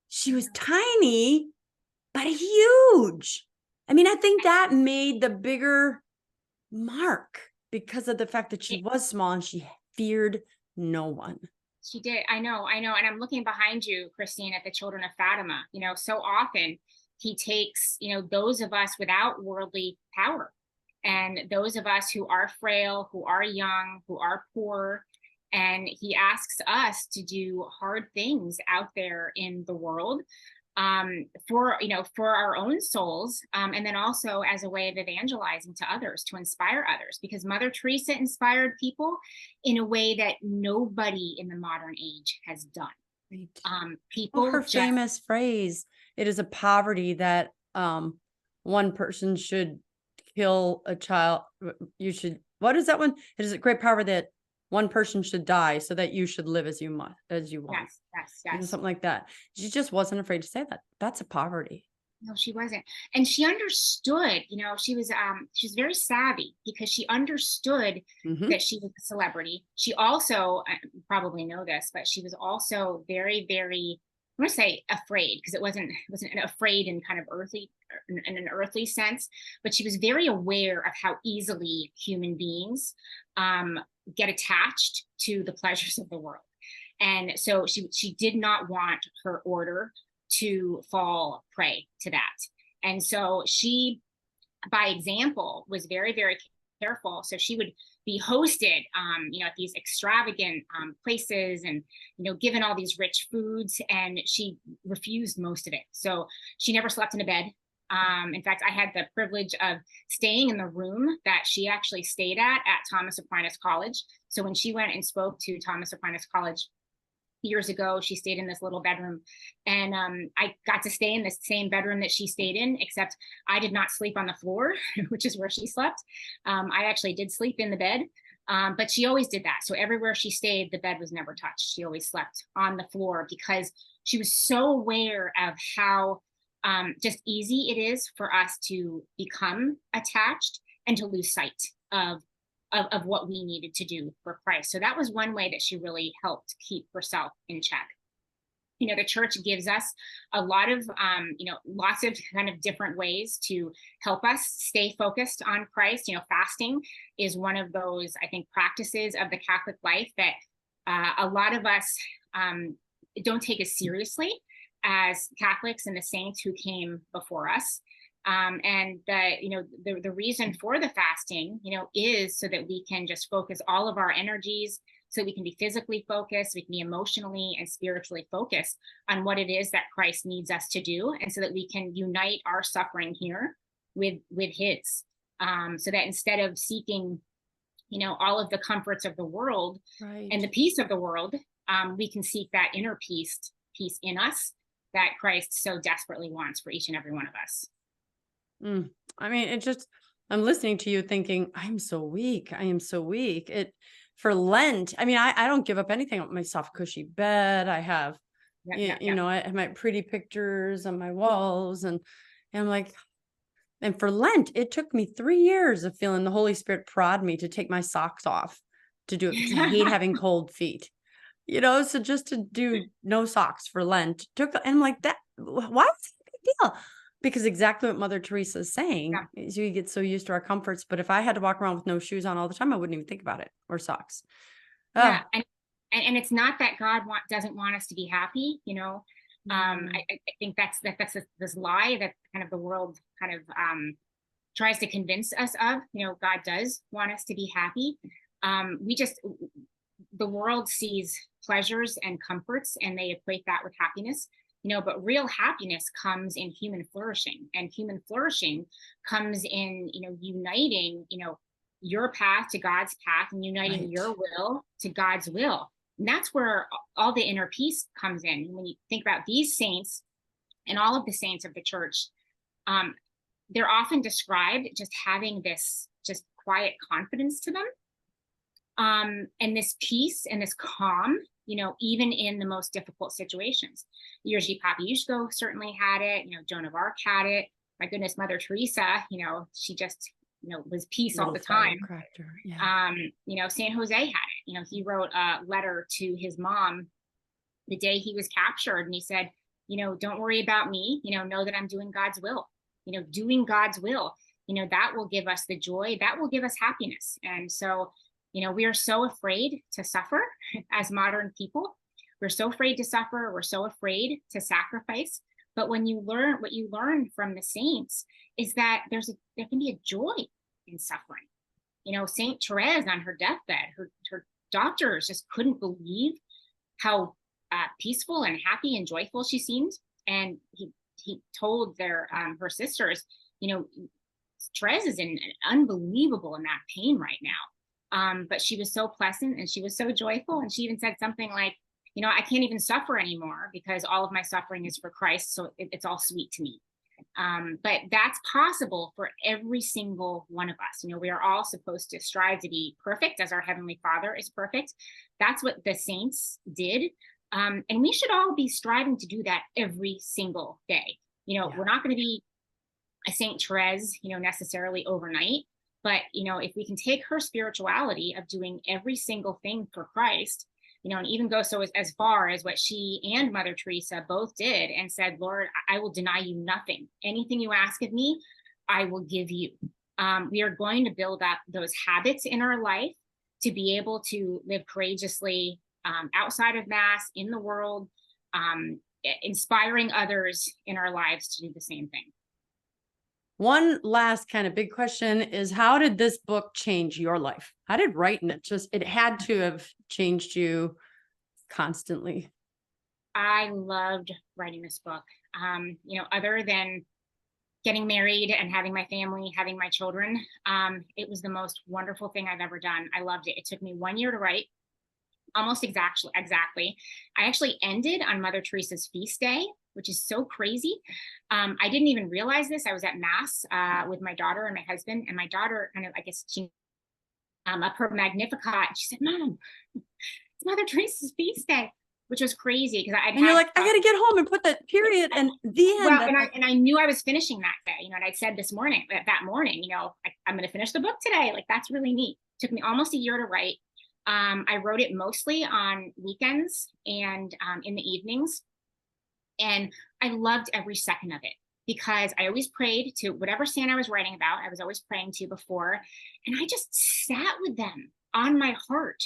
She was tiny, but huge. I mean, I think that made the bigger mark because of the fact that she was small and she feared no one. She did. I know. And I'm looking behind you, Christine, at the Children of Fatima. So often he takes, those of us without worldly power, and those of us who are frail, who are young, who are poor, and he asks us to do hard things out there in the world, for our own souls, and then also as a way of evangelizing to others, to inspire others, because Mother Teresa inspired people in a way that nobody in the modern age has done. People, her famous phrase, it is a poverty that one person should kill a child. What is that one? It is a great power that one person should die so that you should live as you want. Yes. Something like that. She just wasn't afraid to say that. That's a poverty. No, she wasn't. And she understood, she was very savvy because she understood that she was a celebrity. She also, you probably know this, but she was also very, very, I'm going to say afraid, because it wasn't afraid in kind of in an earthly sense, but she was very aware of how easily human beings get attached to the pleasures of the world. And so she did not want her order to fall prey to that. And so she, by example, was very, very careful. So she would be hosted, at these extravagant places and, given all these rich foods, and she refused most of it. So she never slept in a bed. In fact, I had the privilege of staying in the room that she actually stayed at Thomas Aquinas College. So when she went and spoke to Thomas Aquinas College years ago, she stayed in this little bedroom, and I got to stay in the same bedroom that she stayed in, except I did not sleep on the floor, which is where she slept. I actually did sleep in the bed, but she always did that. So everywhere she stayed, the bed was never touched. She always slept on the floor because she was so aware of how just easy it is for us to become attached and to lose sight of what we needed to do for Christ. So that was one way that she really helped keep herself in check. The church gives us a lot of, lots of kind of different ways to help us stay focused on Christ. Fasting is one of those, I think, practices of the Catholic life that a lot of us don't take as seriously as Catholics and the saints who came before us. And the reason for the fasting, is so that we can just focus all of our energies, so we can be physically focused, we can be emotionally and spiritually focused on what it is that Christ needs us to do, and so that we can unite our suffering here with his, so that instead of seeking, all of the comforts of the world and the peace of the world, we can seek that inner peace in us that Christ so desperately wants for each and every one of us. I mean, I'm listening to you thinking, I'm so weak. I am so weak. For Lent, I mean, I don't give up anything. My soft, cushy bed. I have, I have my pretty pictures on my walls, and I'm like, and for Lent, it took me 3 years of feeling the Holy Spirit prod me to take my socks off to do it, because I hate having cold feet. So just to do no socks for Lent and I'm like, that, why is it a big deal? Because exactly what Mother Teresa is saying is we get so used to our comforts. But if I had to walk around with no shoes on all the time, I wouldn't even think about it, or socks. Yeah. And it's not that God doesn't want us to be happy. I think that's this lie that kind of the world kind of tries to convince us of. God does want us to be happy. The world sees pleasures and comforts, and they equate that with happiness. But real happiness comes in human flourishing, and human flourishing comes in, uniting, your path to God's path, and uniting your will to God's will. And that's where all the inner peace comes in. When you think about these saints and all of the saints of the church, they're often described just having this just quiet confidence to them. And this peace and this calm, even in the most difficult situations. Jerzy Papiuszko certainly had it. Joan of Arc had it. My goodness, Mother Teresa, she just, was peace all the time. Saint Jose had it. He wrote a letter to his mom the day he was captured, and he said, don't worry about me. Know that I'm doing God's will. Doing God's will. That will give us the joy. That will give us happiness. And so, we are so afraid to suffer as modern people. We're so afraid to suffer. We're so afraid to sacrifice. But when you learn what you learn from the saints is that there can be a joy in suffering. Saint Therese on her deathbed, her doctors just couldn't believe how peaceful and happy and joyful she seemed. And he told her sisters, Therese is in unbelievable amount of pain right now. But she was so pleasant and she was so joyful. And she even said something like, I can't even suffer anymore because all of my suffering is for Christ. So it's all sweet to me. But that's possible for every single one of us. We are all supposed to strive to be perfect as our Heavenly Father is perfect. That's what the saints did. And we should all be striving to do that every single day. We're not going to be a Saint Therese, necessarily overnight. But, if we can take her spirituality of doing every single thing for Christ, and even go so as far as what she and Mother Teresa both did and said, Lord, I will deny you nothing. Anything you ask of me, I will give you. We are going to build up those habits in our life to be able to live courageously outside of Mass, in the world, inspiring others in our lives to do the same thing. One last kind of big question is, how did this book change your life? How did writing it had to have changed you constantly? I loved writing this book. Other than getting married and having my family, having my children, it was the most wonderful thing I've ever done. I loved it. It took me 1 year to write. Almost exactly. I actually ended on Mother Teresa's feast day, which is so crazy. I didn't even realize this. I was at mass with my daughter and my husband, and my daughter kind of, I guess, she up her Magnificat. And she said, "Mom, it's Mother Teresa's feast day," which was crazy because I'd And you're had like, I got to get home and put that period and the end. well, and I knew I was finishing that day, and I'd said this morning, that morning, I'm going to finish the book today. Like, that's really neat. Took me almost a year to write. I wrote it mostly on weekends and in the evenings. And I loved every second of it because I always prayed to whatever saint I was writing about. I was always praying to before. And I just sat with them on my heart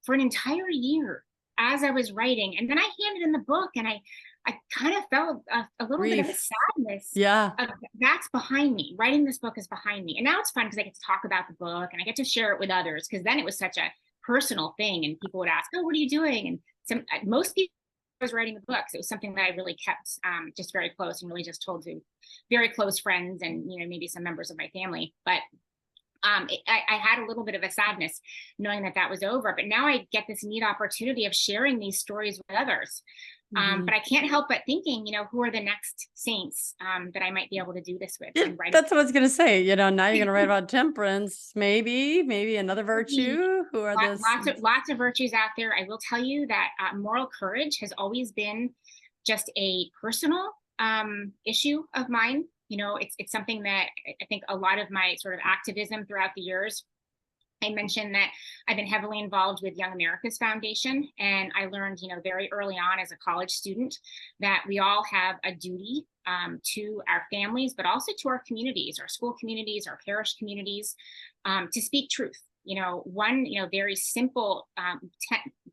for an entire year as I was writing. And then I handed in the book, and I kind of felt a little bit of a sadness. Yeah. That's behind me. Writing this book is behind me. And now it's fun because I get to talk about the book and I get to share it with others, because then it was such a personal thing. And people would ask, "Oh, what are you doing?" And most people, I was writing the books, it was something that I really kept just very close, and really just told to very close friends and maybe some members of my family. But I had a little bit of a sadness knowing that was over. But now I get this neat opportunity of sharing these stories with others. But I can't help but thinking, who are the next saints that I might be able to do this with? And write That's what I was going to say. Now you're going to write about temperance, maybe another virtue. Who are those? Lots of virtues out there. I will tell you that moral courage has always been just a personal issue of mine. It's something that I think a lot of my sort of activism throughout the years. I mentioned that I've been heavily involved with Young America's Foundation, and I learned, very early on as a college student that we all have a duty to our families, but also to our communities, our school communities, our parish communities, to speak truth. One, very simple,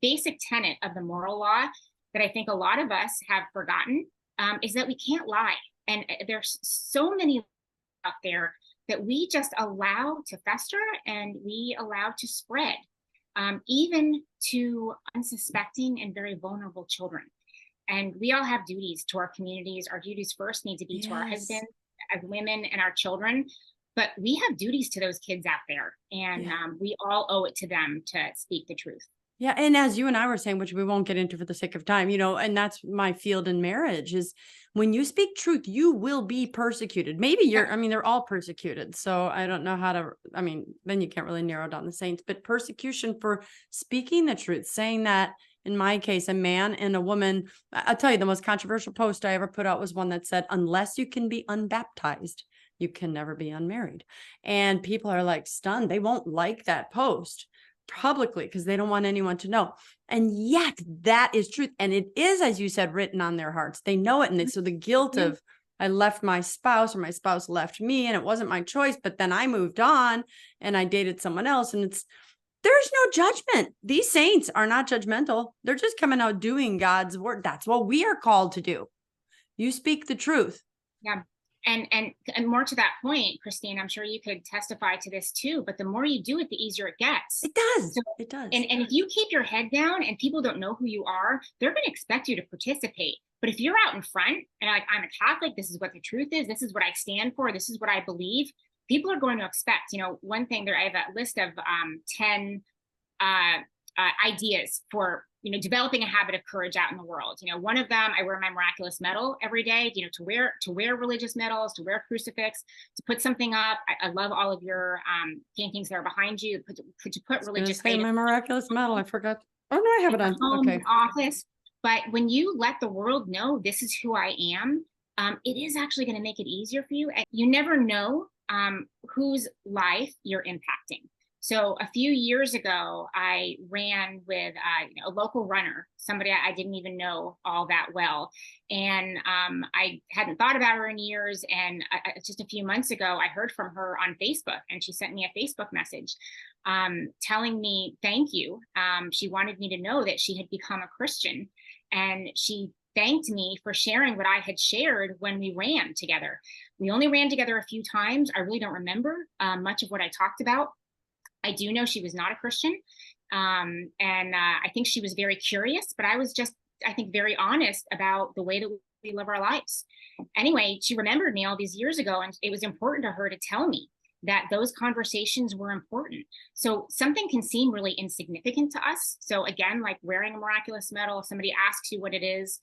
basic tenet of the moral law that I think a lot of us have forgotten is that we can't lie. And there's so many out there that we just allow to fester and we allow to spread, even to unsuspecting and very vulnerable children. And we all have duties to our communities. Our duties first need to be to our husbands, as women, and our children. But we have duties to those kids out there, and we all owe it to them to speak the truth. Yeah. And as you and I were saying, which we won't get into for the sake of time, and that's my field in marriage, is when you speak truth, you will be persecuted. Maybe they're all persecuted. So I don't know how to, then you can't really narrow down the saints, but persecution for speaking the truth, saying that, in my case, a man and a woman. I'll tell you, the most controversial post I ever put out was one that said, "Unless you can be unbaptized, you can never be unmarried." And people are like stunned. They won't like that post publicly because they don't want anyone to know. And yet that is truth. And it is, as you said, written on their hearts. They know it. And so the guilt of, I left my spouse, or my spouse left me, and it wasn't my choice, but then I moved on and I dated someone else. And there's no judgment. These saints are not judgmental. They're just coming out doing God's word. That's what we are called to do. You speak the truth. Yeah. And more to that point, Christine, I'm sure you could testify to this too, but the more you do it, the easier it gets. It does. So, it does. And if you keep your head down and people don't know who you are, they're going to expect you to participate. But if you're out in front and like, "I'm a Catholic, this is what the truth is, this is what I stand for, this is what I believe," people are going to expect. One thing there, I have a list of 10 ideas for developing a habit of courage out in the world. One of them, I wear my miraculous medal every day, to wear religious medals, to wear crucifix, to put something up. I love all of your paintings that are behind you. To put religious items. My miraculous medal, I forgot. Oh no, I have it on. Home, okay. Office. But when you let the world know this is who I am, it is actually going to make it easier for you. And you never know whose life you're impacting. So a few years ago, I ran with a local runner, somebody I didn't even know all that well. And I hadn't thought about her in years. And just a few months ago, I heard from her on Facebook, and she sent me a Facebook message telling me thank you. She wanted me to know that she had become a Christian, and she thanked me for sharing what I had shared when we ran together. We only ran together a few times. I really don't remember much of what I talked about. I do know she was not a Christian. And I think she was very curious, but I was just, I think, very honest about the way that we live our lives. Anyway, she remembered me all these years ago, and it was important to her to tell me that those conversations were important. So something can seem really insignificant to us. So again, like wearing a miraculous medal, if somebody asks you what it is,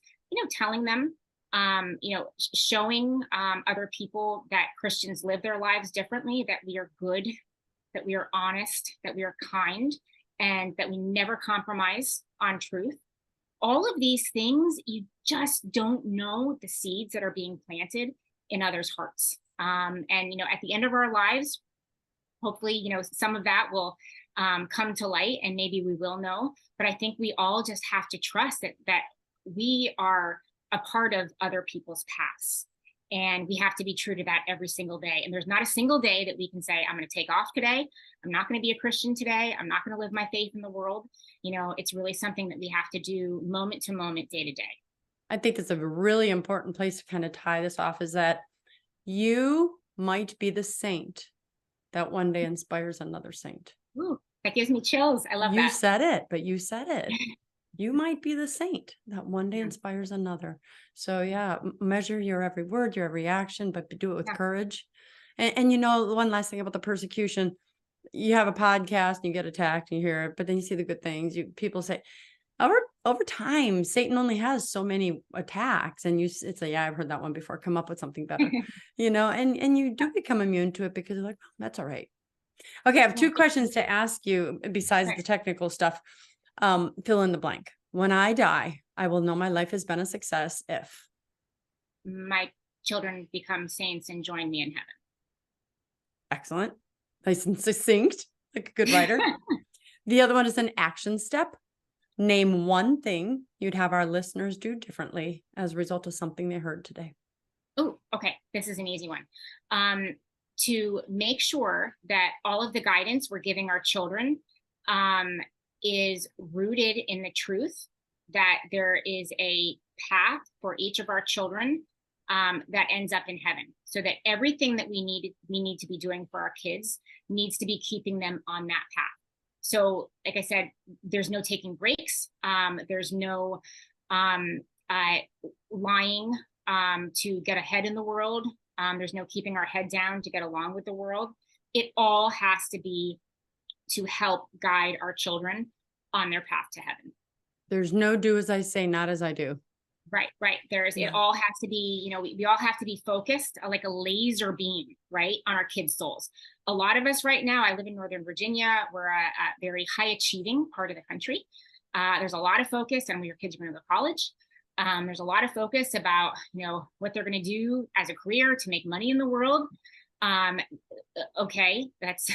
telling them, showing other people that Christians live their lives differently, that we are good, that we are honest, that we are kind, and that we never compromise on truth. All of these things, you just don't know the seeds that are being planted in others' hearts. And, at the end of our lives, hopefully, some of that will come to light, and maybe we will know. But I think we all just have to trust that we are a part of other people's paths. And we have to be true to that every single day. And there's not a single day that we can say, I'm going to take off today. I'm not going to be a Christian today. I'm not going to live my faith in the world. It's really something that we have to do moment to moment, day to day. I think that's a really important place to kind of tie this off, is that you might be the saint that one day inspires another saint. Ooh, that gives me chills. I love that. You said it, but you said it. You might be the saint that one day inspires another. So yeah, measure your every word, your every action, but do it with courage. And one last thing about the persecution, you have a podcast and you get attacked and you hear it, but then you see the good things. People say, over time, Satan only has so many attacks, and it's like, yeah, I've heard that one before. Come up with something better, and you do become immune to it because you're like, oh, that's all right. Okay, I have two questions to ask you besides the technical stuff. Fill in the blank. When I die, I will know my life has been a success if my children become saints and join me in heaven. Excellent. Nice and succinct, like a good writer. The other one is an action step. Name one thing you'd have our listeners do differently as a result of something they heard today. Oh, okay. This is an easy one. To make sure that all of the guidance we're giving our children is rooted in the truth, that there is a path for each of our children that ends up in heaven, so that everything that we need to be doing for our kids needs to be keeping them on that path. So like I said, there's no taking breaks. There's no lying to get ahead in the world. There's no keeping our head down to get along with the world. It all has to be to help guide our children on their path to heaven. There's no do as I say, not as I do. Right. It all has to be, we all have to be focused like a laser beam, right, on our kids' souls. A lot of us right now, I live in Northern Virginia. We're a very high achieving part of the country. There's a lot of focus on where your kids are going to go to college. There's a lot of focus about, what they're going to do as a career to make money in the world. Okay, that's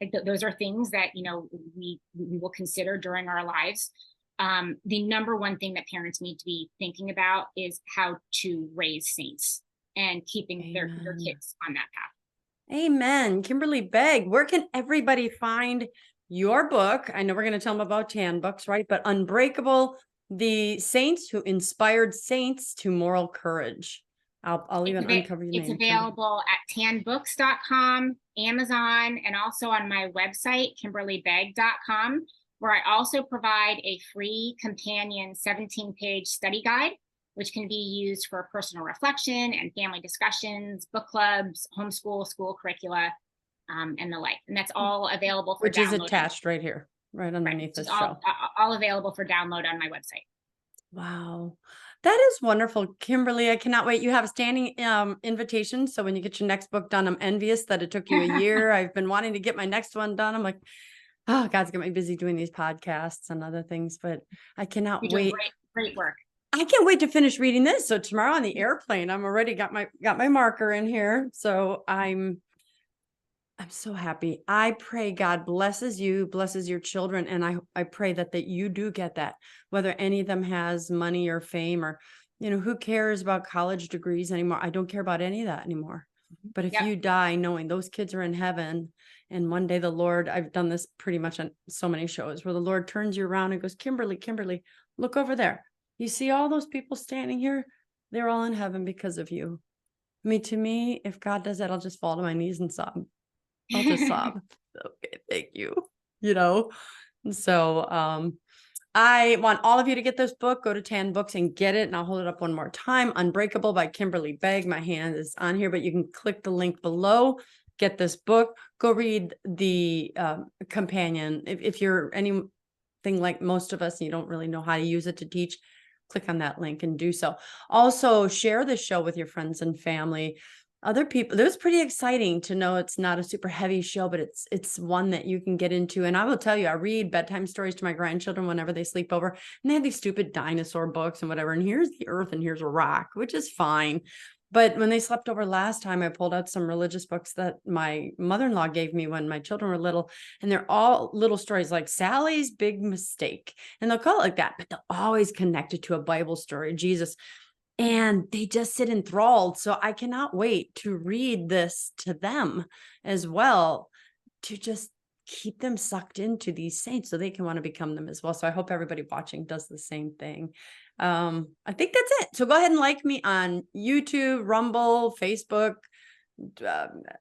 like those are things that, we will consider during our lives. The number one thing that parents need to be thinking about is how to raise saints and keeping their kids on that path. Amen. Kimberly Begg, where can everybody find your book? I know we're going to tell them about Tan books, right? But Unbreakable, the saints who inspired saints to moral courage. I'll even uncover your name. It's available at tanbooks.com, Amazon, and also on my website, kimberlybegg.com, where I also provide a free companion 17-page study guide, which can be used for personal reflection and family discussions, book clubs, homeschool, school curricula, and the like. And that's all available for download. Which is attached right here, right underneath this show. All available for download on my website. Wow. That is wonderful, Kimberly. I cannot wait. You have a standing invitation. So when you get your next book done, I'm envious that it took you a year. I've been wanting to get my next one done. I'm like, oh, God's got me busy doing these podcasts and other things, but I cannot wait. Great work. I can't wait to finish reading this. So tomorrow on the airplane, I'm already got my marker in here. So I'm so happy. I pray God blesses you, blesses your children. And I pray that you do get that, whether any of them has money or fame or, who cares about college degrees anymore? I don't care about any of that anymore. But if you die knowing those kids are in heaven, and one day the Lord, I've done this pretty much on so many shows where the Lord turns you around and goes, Kimberly, look over there. You see all those people standing here? They're all in heaven because of you. I mean, to me, if God does that, I'll just fall to my knees and sob. I'll just sob. Okay, thank you. And so I want all of you to get this book. Go to Tan Books and get it. And I'll hold it up one more time. Unbreakable by Kimberly Begg. My hand is on here, but you can click the link below get this book. Go read the companion. If you're anything like most of us, and you don't really know how to use it to teach, click on that link and do so. Also, share the show with your friends and family. Other people, it was pretty exciting to know it's not a super heavy show, but it's one that you can get into. And I will tell you, I read bedtime stories to my grandchildren whenever they sleep over, and they have these stupid dinosaur books and whatever. And here's the earth and here's a rock, which is fine. But when they slept over last time, I pulled out some religious books that my mother-in-law gave me when my children were little. And they're all little stories like Sally's Big Mistake. And they'll call it like that, but they'll always connect it to a Bible story, Jesus. And they just sit enthralled. So I cannot wait to read this to them as well, to just keep them sucked into these saints so they can want to become them as well. So I hope everybody watching does the same thing. I think that's it. So go ahead and like me on YouTube, Rumble, Facebook,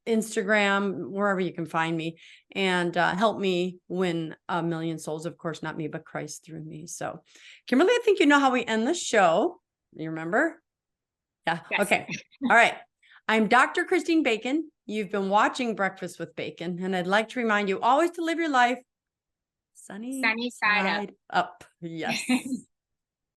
Instagram, wherever you can find me, and help me win 1 million souls. Of course, not me, but Christ through me. So Kimberly, I think you know how we end the show. You remember? Yeah. Yes. Okay. All right. I'm Dr. Christine Bacon. You've been watching Breakfast with Bacon, and I'd like to remind you always to live your life sunny Sunny side up. up. Yes.